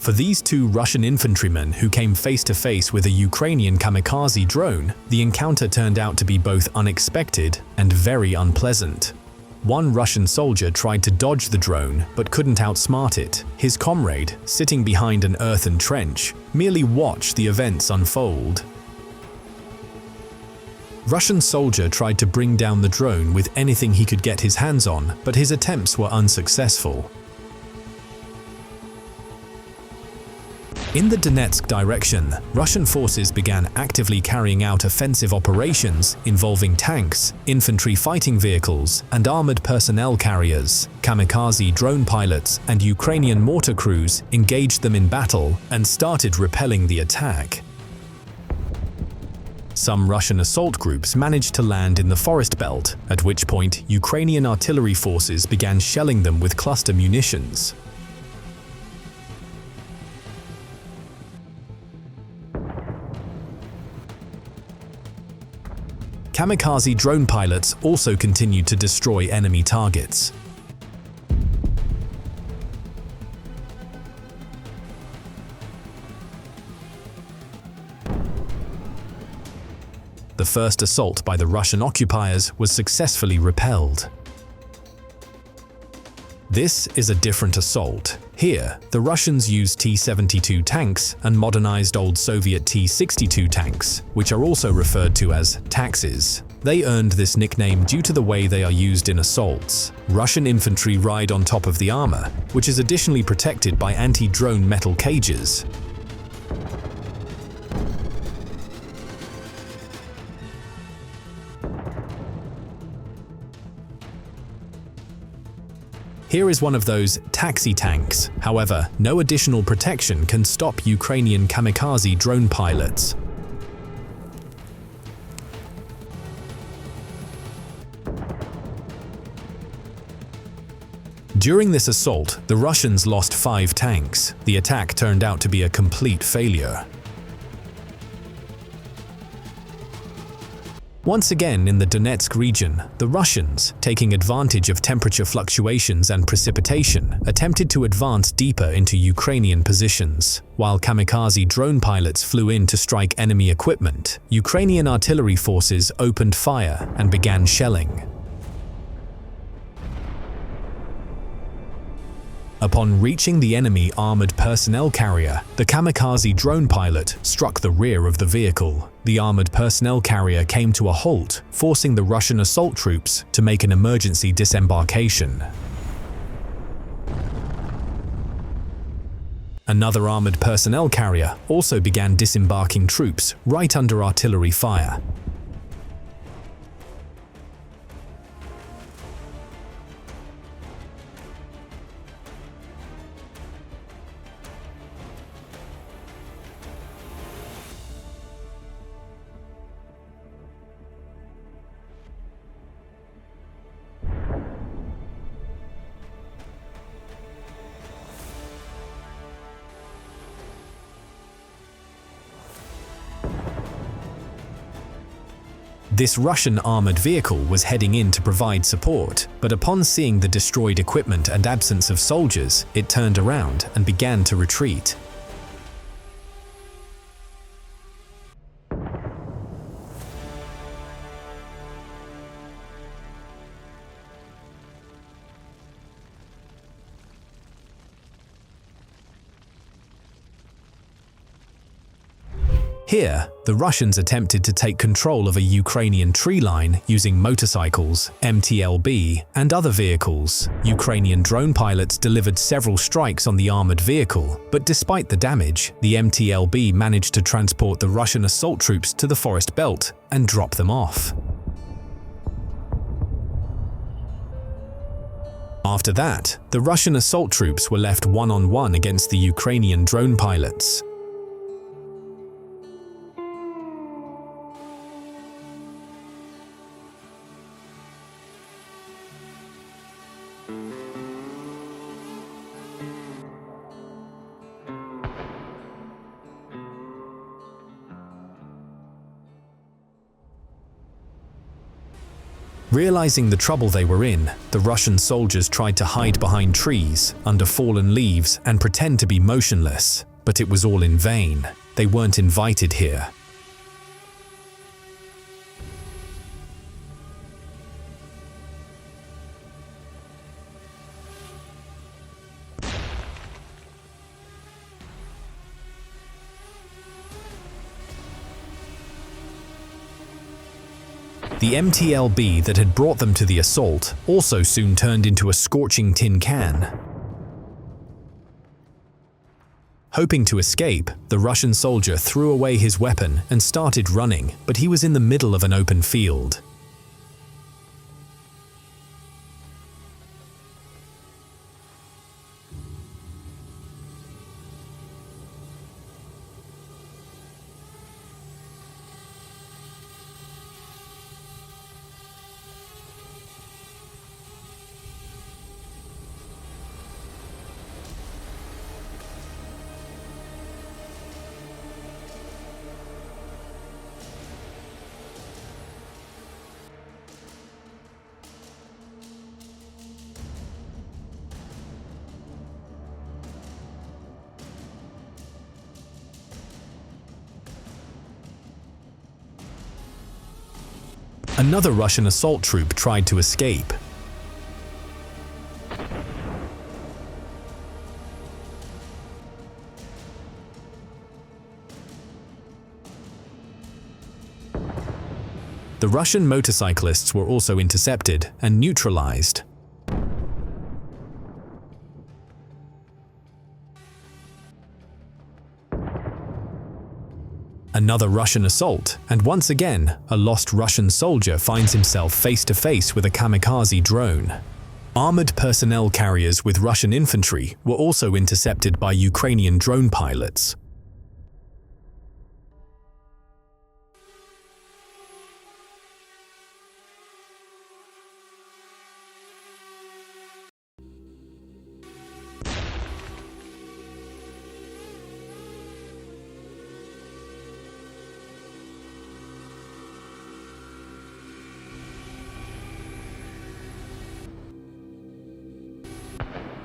For these two Russian infantrymen who came face to face with a Ukrainian kamikaze drone, the encounter turned out to be both unexpected and very unpleasant. One Russian soldier tried to dodge the drone but couldn't outsmart it. His comrade, sitting behind an earthen trench, merely watched the events unfold. Russian soldier tried to bring down the drone with anything he could get his hands on, but his attempts were unsuccessful. In the Donetsk direction, Russian forces began actively carrying out offensive operations involving tanks, infantry fighting vehicles, and armored personnel carriers. Kamikaze drone pilots and Ukrainian mortar crews engaged them in battle and started repelling the attack. Some Russian assault groups managed to land in the forest belt, at which point Ukrainian artillery forces began shelling them with cluster munitions. Kamikaze drone pilots also continued to destroy enemy targets. The first assault by the Russian occupiers was successfully repelled. This is a different assault. Here, the Russians used T-72 tanks and modernized old Soviet T-62 tanks, which are also referred to as taxis. They earned this nickname due to the way they are used in assaults. Russian infantry ride on top of the armor, which is additionally protected by anti-drone metal cages. Here is one of those taxi tanks. However, no additional protection can stop Ukrainian kamikaze drone pilots. During this assault, the Russians lost 5 tanks. The attack turned out to be a complete failure. Once again in the Donetsk region, the Russians, taking advantage of temperature fluctuations and precipitation, attempted to advance deeper into Ukrainian positions. While kamikaze drone pilots flew in to strike enemy equipment, Ukrainian artillery forces opened fire and began shelling. Upon reaching the enemy armored personnel carrier, the kamikaze drone pilot struck the rear of the vehicle. The armored personnel carrier came to a halt, forcing the Russian assault troops to make an emergency disembarkation. Another armored personnel carrier also began disembarking troops right under artillery fire. This Russian armored vehicle was heading in to provide support, but upon seeing the destroyed equipment and absence of soldiers, it turned around and began to retreat. Here, the Russians attempted to take control of a Ukrainian tree line using motorcycles, MTLB, and other vehicles. Ukrainian drone pilots delivered several strikes on the armored vehicle, but despite the damage, the MTLB managed to transport the Russian assault troops to the forest belt and drop them off. After that, the Russian assault troops were left one-on-one against the Ukrainian drone pilots. Realizing the trouble they were in, the Russian soldiers tried to hide behind trees, under fallen leaves, and pretend to be motionless. But it was all in vain. They weren't invited here. The MTLB that had brought them to the assault also soon turned into a scorching tin can. Hoping to escape, the Russian soldier threw away his weapon and started running, but he was in the middle of an open field. Another Russian assault troop tried to escape. The Russian motorcyclists were also intercepted and neutralized. Another Russian assault, and once again, a lost Russian soldier finds himself face to face with a kamikaze drone. Armored personnel carriers with Russian infantry were also intercepted by Ukrainian drone pilots.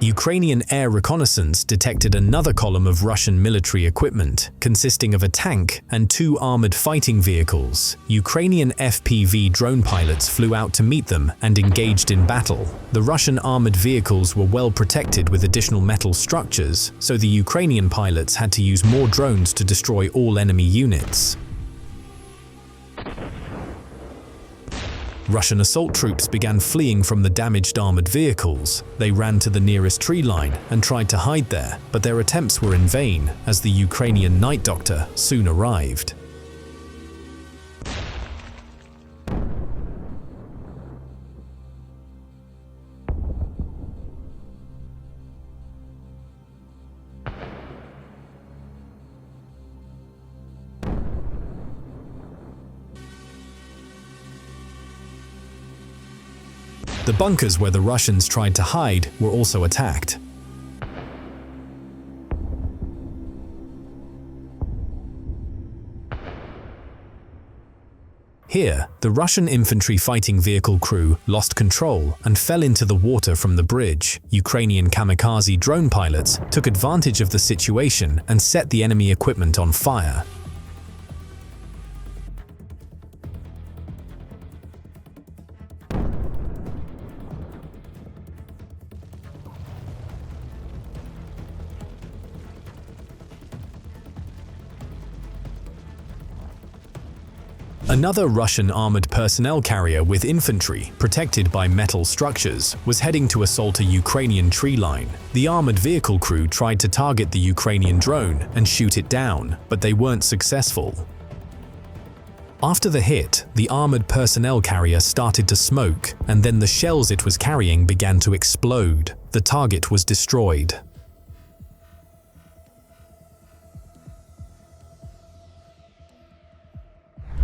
Ukrainian air reconnaissance detected another column of Russian military equipment, consisting of a tank and 2 armored fighting vehicles. Ukrainian FPV drone pilots flew out to meet them and engaged in battle. The Russian armored vehicles were well protected with additional metal structures, so the Ukrainian pilots had to use more drones to destroy all enemy units. Russian assault troops began fleeing from the damaged armored vehicles. They ran to the nearest tree line and tried to hide there, but their attempts were in vain, as the Ukrainian night doctor soon arrived. The bunkers where the Russians tried to hide were also attacked. Here, the Russian infantry fighting vehicle crew lost control and fell into the water from the bridge. Ukrainian kamikaze drone pilots took advantage of the situation and set the enemy equipment on fire. Another Russian armored personnel carrier with infantry, protected by metal structures, was heading to assault a Ukrainian tree line. The armored vehicle crew tried to target the Ukrainian drone and shoot it down, but they weren't successful. After the hit, the armored personnel carrier started to smoke, and then the shells it was carrying began to explode. The target was destroyed.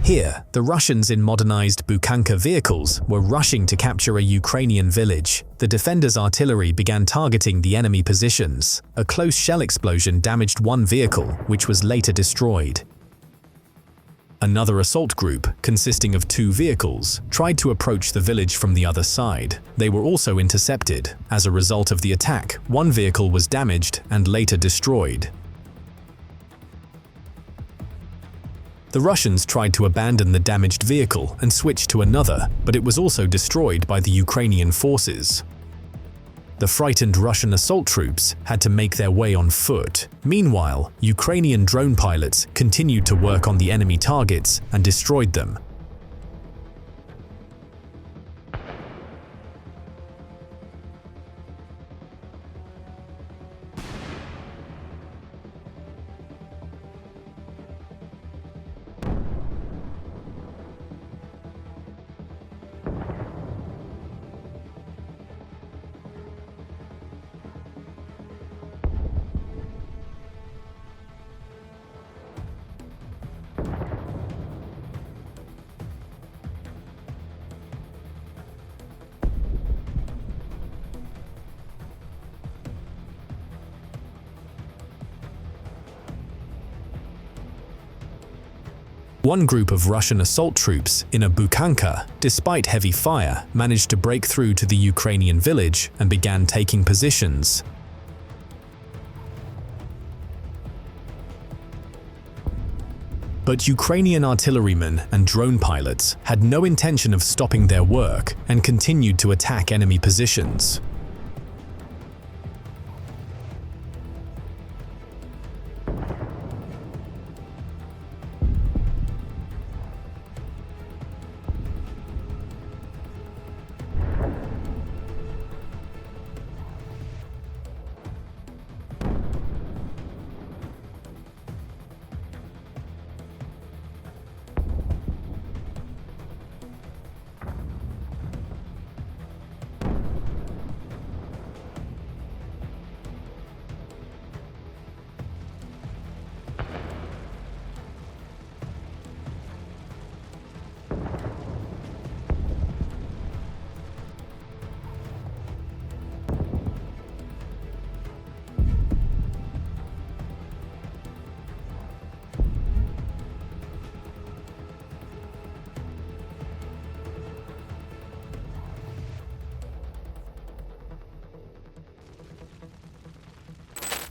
Here, the Russians in modernized Bukhanka vehicles were rushing to capture a Ukrainian village. The defenders' artillery began targeting the enemy positions. A close shell explosion damaged one vehicle, which was later destroyed. Another assault group, consisting of 2 vehicles, tried to approach the village from the other side. They were also intercepted. As a result of the attack, 1 vehicle was damaged and later destroyed. The Russians tried to abandon the damaged vehicle and switch to another, but it was also destroyed by the Ukrainian forces. The frightened Russian assault troops had to make their way on foot. Meanwhile, Ukrainian drone pilots continued to work on the enemy targets and destroyed them. One group of Russian assault troops in a Buchanka, despite heavy fire, managed to break through to the Ukrainian village and began taking positions. But Ukrainian artillerymen and drone pilots had no intention of stopping their work and continued to attack enemy positions.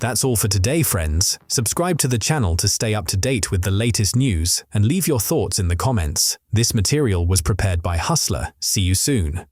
That's all for today, friends. Subscribe to the channel to stay up to date with the latest news and leave your thoughts in the comments. This material was prepared by Hustler. See you soon.